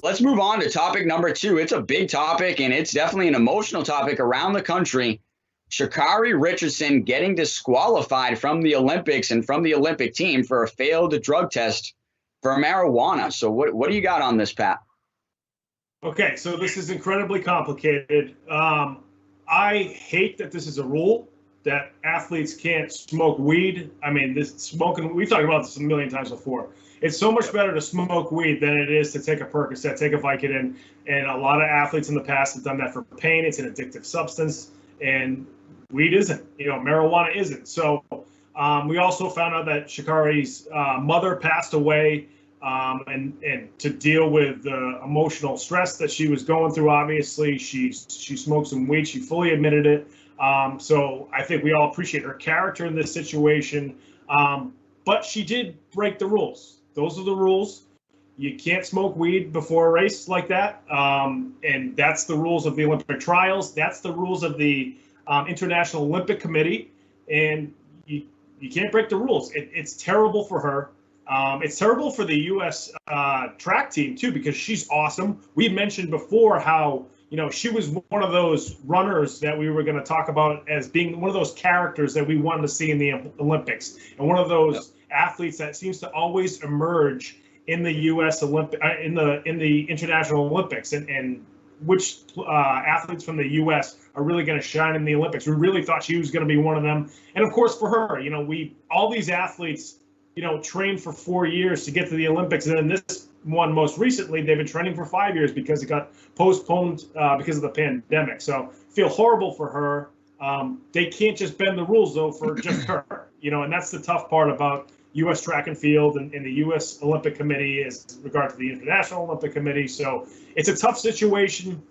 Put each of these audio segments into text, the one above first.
let's move on to topic number 2. It's a big topic, and it's definitely an emotional topic around the country. Sha'carri Richardson getting disqualified from the Olympics and from the Olympic team for a failed drug test for marijuana. So what do you got on this, Pat? Okay, so this is incredibly complicated. I hate that this is a rule that athletes can't smoke weed. I mean, we've talked about this a million times before. It's so much better to smoke weed than it is to take a Percocet, take a Vicodin. And a lot of athletes in the past have done that for pain. It's an addictive substance, and weed isn't. Marijuana isn't. So we also found out that Sha'carri's mother passed away, and to deal with the emotional stress that she was going through. Obviously, she smoked some weed. She fully admitted it. So I think we all appreciate her character in this situation. But she did break the rules. Those are the rules. You can't smoke weed before a race like that. And that's the rules of the Olympic trials. That's the rules of the International Olympic Committee. And you can't break the rules. It's terrible for her. It's terrible for the U.S. Track team, too, because she's awesome. We mentioned before how, she was one of those runners that we were going to talk about as being one of those characters that we wanted to see in the Olympics, and one of those athletes that seems to always emerge in the U.S. in the International Olympics, and which athletes from the U.S. are really going to shine in the Olympics. We really thought she was going to be one of them, and of course for her, all these athletes, trained for 4 years to get to the Olympics, and then this one most recently, they've been training for 5 years because it got postponed because of the pandemic. So feel horrible for her. They can't just bend the rules though for just her, and that's the tough part about U.S. track and field and the U.S. Olympic Committee as regard to the International Olympic Committee. So it's a tough situation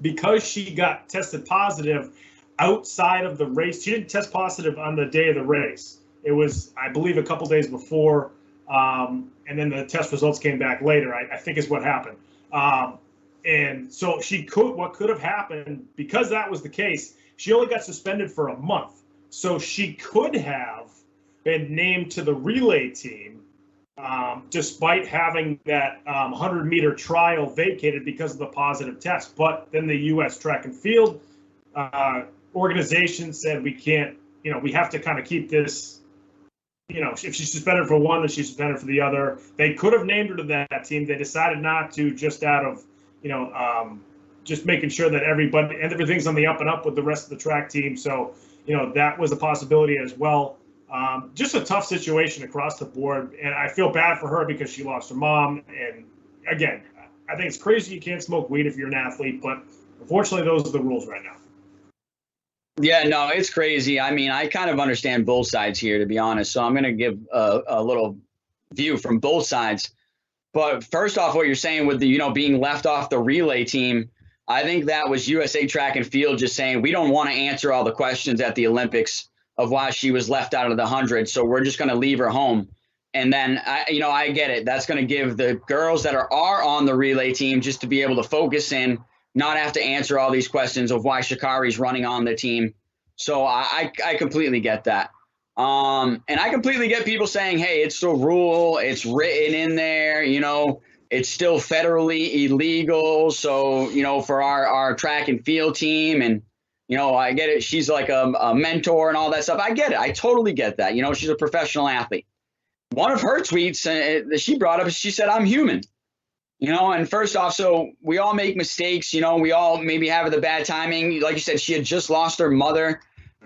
because she got tested positive outside of the race. She didn't test positive on the day of the race. It was, I believe, a couple days before, and then the test results came back later, I think is what happened. And so what could have happened, because that was the case, she only got suspended for a month. So she could have been named to the relay team, despite having that 100-meter trial vacated because of the positive test. But then the U.S. Track and Field organization said we can't, we have to kind of keep this. If she's suspended for one, then she's suspended for the other. They could have named her to that team. They decided not to, just out of, just making sure that everything's on the up and up with the rest of the track team. So, that was a possibility as well. Just a tough situation across the board. And I feel bad for her because she lost her mom. And again, I think it's crazy you can't smoke weed if you're an athlete, but unfortunately, those are the rules right now. Yeah, no, it's crazy. I mean, I kind of understand both sides here, to be honest. So I'm going to give a little view from both sides. But first off, what you're saying with the, being left off the relay team, I think that was USA Track and Field just saying, we don't want to answer all the questions at the Olympics of why she was left out of the 100. So we're just going to leave her home. And then, I get it. That's going to give the girls that are on the relay team just to be able to focus in, not have to answer all these questions of why Sha'carri's running on the team. So I completely get that. And I completely get people saying, hey, it's the rule. It's written in there, it's still federally illegal. So, for our track and field team and, I get it. She's like a mentor and all that stuff. I get it. I totally get that. She's a professional athlete. One of her tweets that she brought up, she said, I'm human. And first off, so we all make mistakes, we all maybe have the bad timing. Like you said, she had just lost her mother.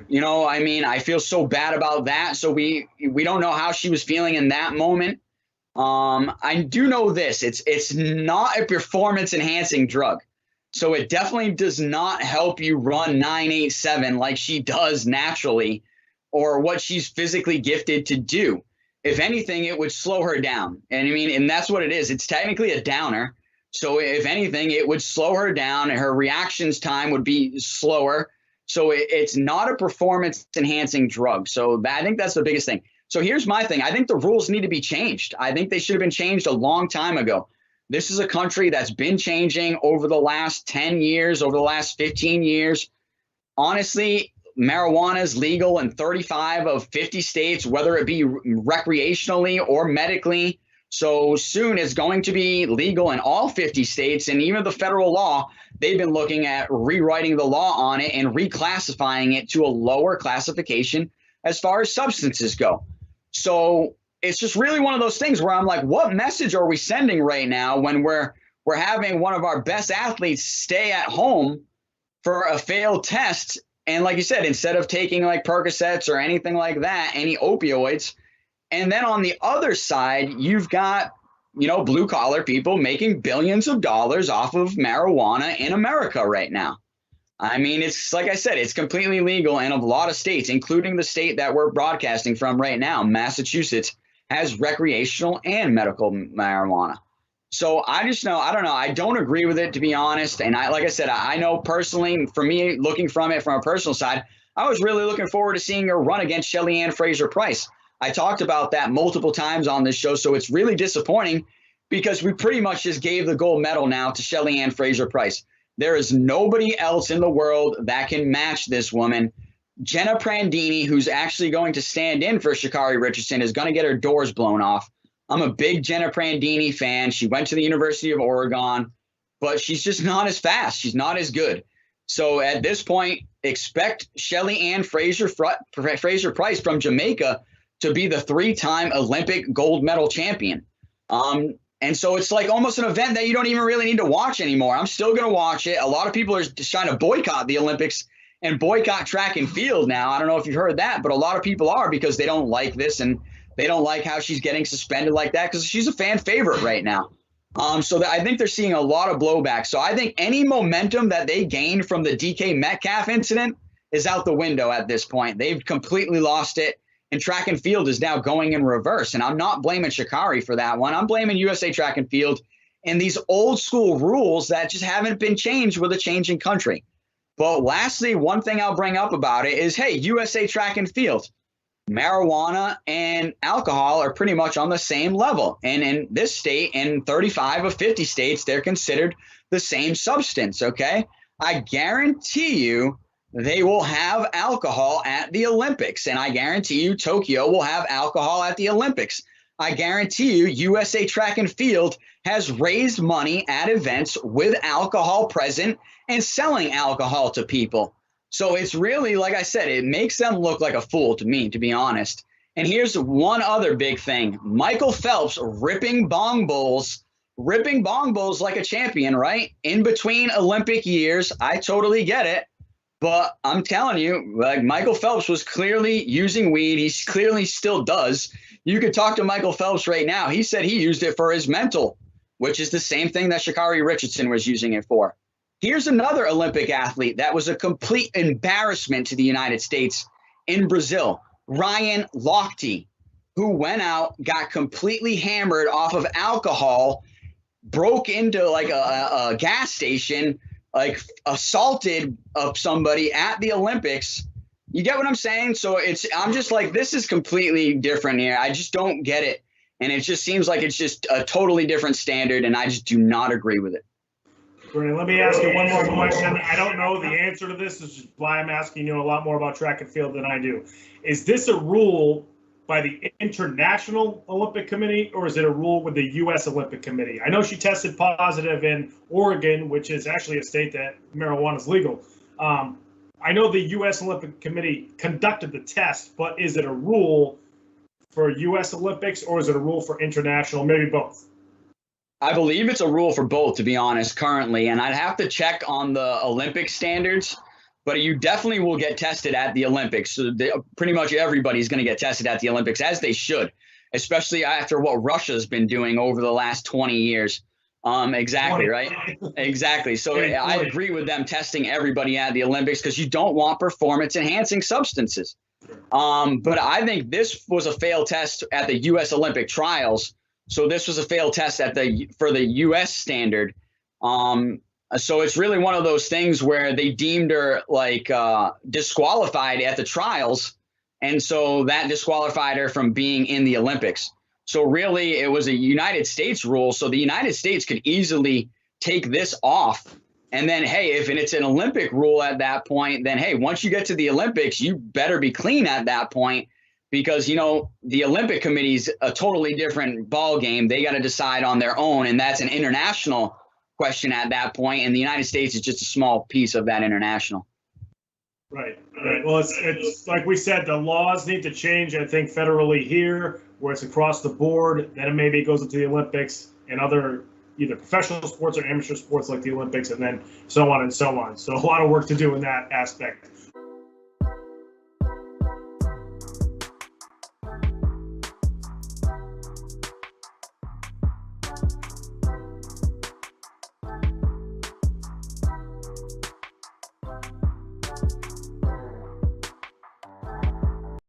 I feel so bad about that. So we don't know how she was feeling in that moment. I do know this. It's not a performance enhancing drug. So it definitely does not help you run 9.87 like she does naturally or what she's physically gifted to do. If anything, it would slow her down. And that's what it is. It's technically a downer. So if anything, it would slow her down and her reactions time would be slower. So it's not a performance enhancing drug. So I think that's the biggest thing. So here's my thing. I think the rules need to be changed. I think they should have been changed a long time ago. This is a country that's been changing over the last 10 years, over the last 15 years. Honestly, marijuana is legal in 35 of 50 states, whether it be recreationally or medically. So soon it's going to be legal in all 50 states, and even the federal law, they've been looking at rewriting the law on it and reclassifying it to a lower classification as far as substances go. So it's just really one of those things where I'm like, what message are we sending right now when we're having one of our best athletes stay at home for a failed test? And like you said, instead of taking like Percocets or anything like that, any opioids. And then on the other side, you've got, blue collar people making billions of dollars off of marijuana in America right now. I mean, it's like I said, it's completely legal in a lot of states, including the state that we're broadcasting from right now. Massachusetts has recreational and medical marijuana. So I don't know. I don't agree with it, to be honest. And like I said, I know personally, for me, looking from it from a personal side, I was really looking forward to seeing her run against Shelly-Ann Fraser-Pryce. I talked about that multiple times on this show. So it's really disappointing because we pretty much just gave the gold medal now to Shelly-Ann Fraser-Pryce. There is nobody else in the world that can match this woman. Jenna Prandini, who's actually going to stand in for Sha'carri Richardson, is going to get her doors blown off. I'm a big Jenna Prandini fan. She went to the University of Oregon, but she's just not as fast. She's not as good. So at this point, expect Shelly-Ann Fraser-Pryce from Jamaica to be the 3-time Olympic gold medal champion. And so it's like almost an event that you don't even really need to watch anymore. I'm still going to watch it. A lot of people are just trying to boycott the Olympics and boycott track and field now. I don't know if you've heard that, but a lot of people are, because they don't like this and they don't like how she's getting suspended like that, because she's a fan favorite right now. So I think they're seeing a lot of blowback. So I think any momentum that they gained from the DK Metcalf incident is out the window at this point. They've completely lost it. And track and field is now going in reverse. And I'm not blaming Sha'carri for that one. I'm blaming USA Track and Field and these old school rules that just haven't been changed with a changing country. But lastly, one thing I'll bring up about it is, hey, USA Track and Field, marijuana and alcohol are pretty much on the same level. And in this state, in 35 of 50 states, they're considered the same substance, okay? I guarantee you they will have alcohol at the Olympics. And I guarantee you Tokyo will have alcohol at the Olympics. I guarantee you USA Track and Field has raised money at events with alcohol present and selling alcohol to people. So it's really, like I said, it makes them look like a fool to me, to be honest. And here's one other big thing. Michael Phelps ripping bong bowls like a champion, right? In between Olympic years. I totally get it. But I'm telling you, like, Michael Phelps was clearly using weed. He clearly still does. You could talk to Michael Phelps right now. He said he used it for his mental, which is the same thing that Sha'carri Richardson was using it for. Here's another Olympic athlete that was a complete embarrassment to the United States in Brazil, Ryan Lochte, who went out, got completely hammered off of alcohol, broke into like a gas station, like assaulted somebody at the Olympics. You get what I'm saying? So I'm just like, this is completely different here. I just don't get it. And it just seems like it's just a totally different standard. And I just do not agree with it. Brennan, let me ask you one more question. I don't know the answer to this. This is why I'm asking you a lot more about track and field than I do. Is this a rule by the International Olympic Committee, or is it a rule with the U.S. Olympic Committee? I know she tested positive in Oregon, which is actually a state that marijuana is legal. I know the U.S. Olympic Committee conducted the test, but is it a rule for U.S. Olympics, or is it a rule for international? Maybe both. I believe it's a rule for both, to be honest, currently. And I'd have to check on the Olympic standards. But you definitely will get tested at the Olympics. So pretty much everybody's going to get tested at the Olympics, as they should, especially after what Russia's been doing over the last 20 years. Exactly, right? Exactly. So I agree with them testing everybody at the Olympics, because you don't want performance-enhancing substances. But I think this was a failed test at the U.S. Olympic trials. So this was a failed test for the U.S. standard. So it's really one of those things where they deemed her like disqualified at the trials. And so that disqualified her from being in the Olympics. So really it was a United States rule. So the United States could easily take this off. And then, hey, if it's an Olympic rule at that point, then, hey, once you get to the Olympics, you better be clean at that point, because, you know, the Olympic Committee's a totally different ball game. They got to decide on their own, and that's an international question at that point, and the United States is just a small piece of that international. Right. Well, it's like we said, the laws need to change, I think, federally here, where it's across the board. Then it maybe goes into the Olympics and other either professional sports or amateur sports like the Olympics, and then so on and so on. So a lot of work to do in that aspect.